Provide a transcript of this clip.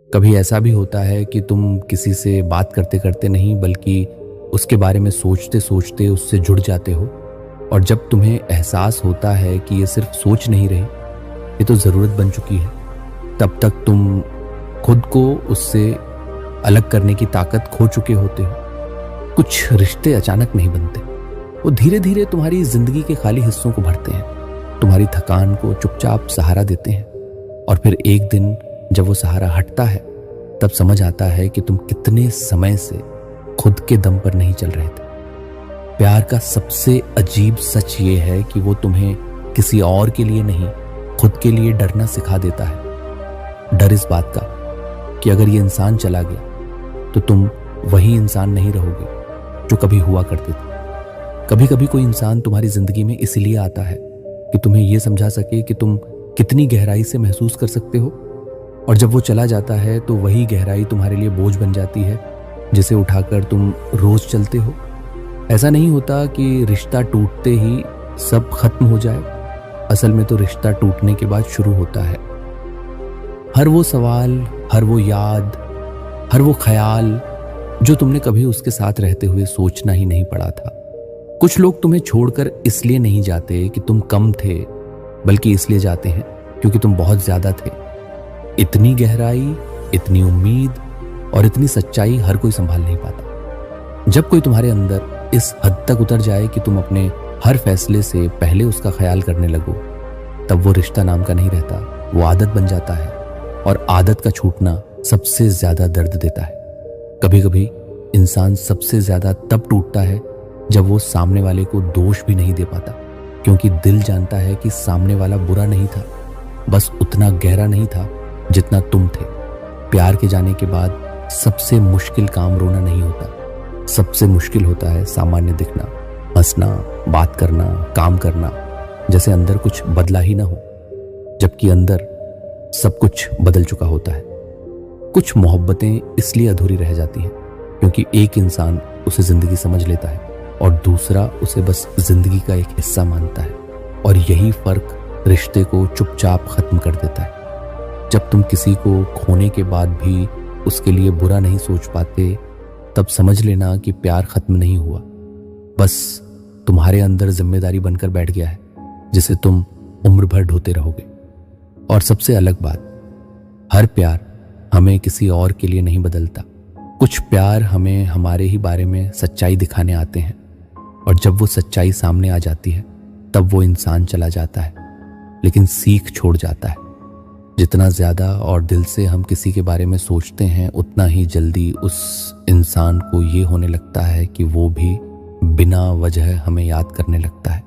कभी ऐसा भी होता है कि तुम किसी से बात करते करते नहीं बल्कि उसके बारे में सोचते सोचते उससे जुड़ जाते हो, और जब तुम्हें एहसास होता है कि ये सिर्फ सोच नहीं रही, ये तो ज़रूरत बन चुकी है, तब तक तुम खुद को उससे अलग करने की ताकत खो चुके होते हो। कुछ रिश्ते अचानक नहीं बनते, वो धीरे धीरे तुम्हारी जिंदगी के खाली हिस्सों को भरते हैं, तुम्हारी थकान को चुपचाप सहारा देते हैं, और फिर एक दिन जब वो सहारा हटता है तब समझ आता है कि तुम कितने समय से खुद के दम पर नहीं चल रहे थे। प्यार का सबसे अजीब सच ये है कि वो तुम्हें किसी और के लिए नहीं, खुद के लिए डरना सिखा देता है। डर इस बात का कि अगर ये इंसान चला गया तो तुम वही इंसान नहीं रहोगे जो कभी हुआ करते थे। कभी कभी कोई इंसान तुम्हारी जिंदगी में इसलिए आता है कि तुम्हें यह समझा सके कि तुम कितनी गहराई से महसूस कर सकते हो, और जब वो चला जाता है तो वही गहराई तुम्हारे लिए बोझ बन जाती है जिसे उठाकर तुम रोज चलते हो। ऐसा नहीं होता कि रिश्ता टूटते ही सब खत्म हो जाए, असल में तो रिश्ता टूटने के बाद शुरू होता है। हर वो सवाल, हर वो याद, हर वो ख्याल जो तुमने कभी उसके साथ रहते हुए सोचना ही नहीं पड़ा था। कुछ लोग तुम्हें छोड़कर इसलिए नहीं जाते कि तुम कम थे, बल्कि इसलिए जाते हैं क्योंकि तुम बहुत ज्यादा थे। इतनी गहराई, इतनी उम्मीद और इतनी सच्चाई हर कोई संभाल नहीं पाता। जब कोई तुम्हारे अंदर इस हद तक उतर जाए कि तुम अपने हर फैसले से पहले उसका ख्याल करने लगो, तब वो रिश्ता नाम का नहीं रहता, वो आदत बन जाता है, और आदत का छूटना सबसे ज्यादा दर्द देता है। कभी कभी इंसान सबसे ज्यादा तब टूटता है जब वो सामने वाले को दोष भी नहीं दे पाता, क्योंकि दिल जानता है कि सामने वाला बुरा नहीं था, बस उतना गहरा नहीं था जितना तुम थे। प्यार के जाने के बाद सबसे मुश्किल काम रोना नहीं होता, सबसे मुश्किल होता है सामान्य दिखना, हंसना, बात करना, काम करना, जैसे अंदर कुछ बदला ही ना हो, जबकि अंदर सब कुछ बदल चुका होता है। कुछ मोहब्बतें इसलिए अधूरी रह जाती हैं क्योंकि एक इंसान उसे जिंदगी समझ लेता है और दूसरा उसे बस जिंदगी का एक हिस्सा मानता है, और यही फर्क रिश्ते को चुपचाप खत्म कर देता है। जब तुम किसी को खोने के बाद भी उसके लिए बुरा नहीं सोच पाते, तब समझ लेना कि प्यार खत्म नहीं हुआ, बस तुम्हारे अंदर जिम्मेदारी बनकर बैठ गया है जिसे तुम उम्र भर ढोते रहोगे। और सबसे अलग बात, हर प्यार हमें किसी और के लिए नहीं बदलता। कुछ प्यार हमें हमारे ही बारे में सच्चाई दिखाने आते हैं, और जब वो सच्चाई सामने आ जाती है तब वो इंसान चला जाता है, लेकिन सीख छोड़ जाता है। जितना ज्यादा और दिल से हम किसी के बारे में सोचते हैं, उतना ही जल्दी उस इंसान को ये होने लगता है कि वो भी बिना वजह हमें याद करने लगता है।